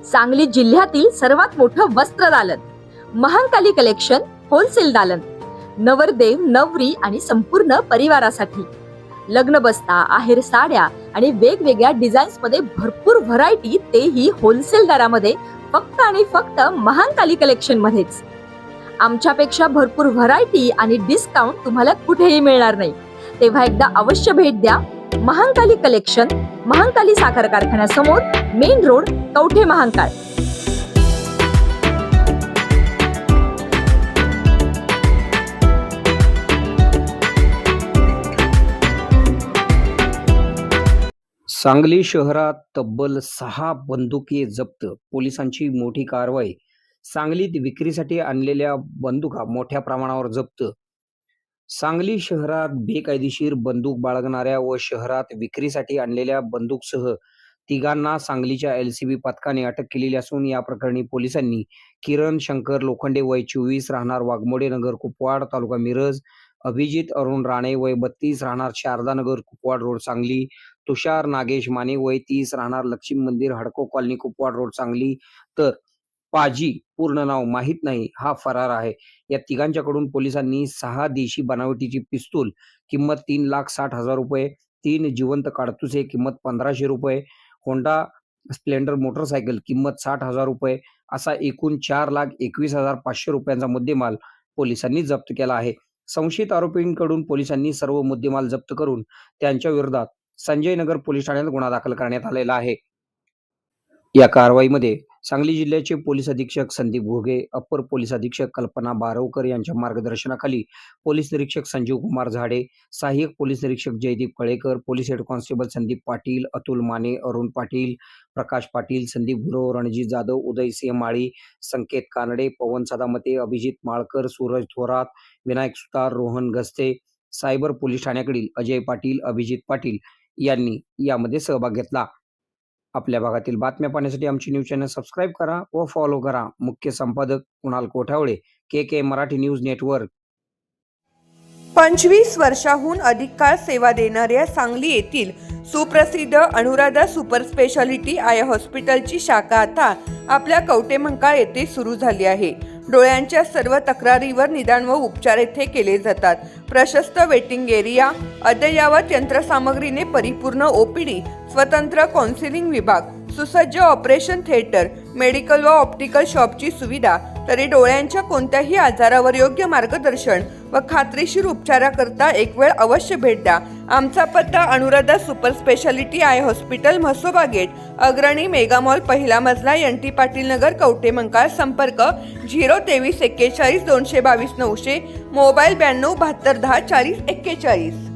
सांगली जिल्ह्यातील सर्वात मोठं वस्त्र दालन, महांकाली कलेक्शन होलसेल दालन, नवरदेव नवरी आणि संपूर्ण परिवारासाठी लग्न बस्ता, आहेर साड्या आणि वेगवेगळ्या डिझाईन्स मध्ये भरपूर व्हरायटी, तेही होलसेल दरामध्ये, फक्त आणि फक्त महांकाली कलेक्शन मध्येच. आमच्यापेक्षा भरपूर व्हरायटी आणि डिस्काउंट तुम्हाला कुठेही मिळणार नाही. तेव्हा एकदा अवश्य भेट द्या. महांकाली कलेक्शन, महांकाली साखर कारखान्यासमोर, मेन रोड, कवठे महांकाळ. सांगली शहरात तब्बल 6 बंदुके जप्त, पोलिसांची मोठी कारवाई. सांगलीत विक्रीसाठी आणलेल्या बंदुका मोठ्या प्रमाणावर जप्त. सांगली शहरात बेकायदेशीर बंदूक बाळगणाऱ्या व शहरात विक्रीसाठी आणलेल्या बंदूकसह तिघांना सांगलीच्या LCB पथकाने अटक केलेली असून या प्रकरणी पोलिसांनी किरण शंकर लोखंडे वय 24 राहणार वाघमोडे नगर कुपवाड तालुका मिरज, अभिजित अरुण राणे वय 32 राहणार शारदा नगर कुपवाड रोड सांगली, तुषार नागेश माने वय 30 राहणार लक्ष्मी मंदिर हडको कॉलनी कुपवाड रोड सांगली, तर पाजी पूर्ण नाव माहीत नाही हा फरार आहे. या तिघांच्याकडून पोलिसांनी 6 देशी बनावटीची पिस्तूल किंमत 3,60,000 रुपये, 3 जिवंत काडतुसे किंमत 1,500 रुपये, होंडा स्प्लेंडर मोटरसायकल किंमत 60,000 रुपये असा एकूण 4,21,500 रुपयांचा मुद्देमाल पोलिसांनी जप्त केला आहे. संशयित आरोपींकडून पोलिसांनी सर्व मुद्देमाल जप्त करून त्यांच्या विरोधात संजय नगर पोलीस ठाण्यात गुन्हा दाखल करण्यात आलेला आहे. या कारवाईमध्ये सांगली जिल्ह्याचे पोलीस अधीक्षक संदीप घोगे, अप्पर पोलीस अधीक्षक कल्पना बारवकर यांच्या मार्गदर्शनाखाली पोलीस निरीक्षक संजीव कुमार झाडे, सहाय्यक पोलीस निरीक्षक Jaydeep Kalekar, police head constable Sandeep Patil, Atul Mane, Arun Patil, Prakash Patil, Sandeep Gurav, Ranjit Jadhav, Uday Singh Mali, Sanket Kanade, Pawan Sadamate, Abhijit Malkar, Suraj Thorat, Vinayak Sutar, Rohan Gaste, cyber police ठाण्याकडील अजय पाटील, अभिजित पाटील यांनी यामध्ये सहभाग घेतला. आपल्या भागातील बातम्या पाहण्यासाठी आमची न्यूज चॅनल सबस्क्राईब करा व फॉलो करा. मुख्य संपादक Kunal Kothawale, KK Marathi news network. 25 वर्षाहून अधिक काळ सेवा देणाऱ्या सांगली येथील सुप्रसिद्ध अनुराधा सुपर स्पेशालिटी आय हॉस्पिटलची शाखा आता आपल्या कवठे महांकाळ येथे सुरू झाली आहे. डोळ्यांच्या सर्व तक्रारीवर निदान व उपचार येथे केले जातात. प्रशस्त वेटिंग एरिया, अद्ययावत यंत्रसामग्रीने परिपूर्ण OPD, स्वतंत्र काउन्सिलिंग विभाग, सुसज्ज ऑपरेशन थिएटर, मेडिकल व ऑप्टिकल शॉपची सुविधा, तरी डोळ्यांच्या कोणत्याही आजारावर योग्य मार्गदर्शन व खात्रीशीर उपचाराकरता एक वेळ अवश्य भेट द्या. आमचा पत्ता Anuradha super speciality eye hospital, Mhasoba gate, Agrani mega mall, पहिला मजला, NT पाटील नगर, कवठे महांकाळ. संपर्क 02341 222 900, मोबाईल 92 72 10 40 41.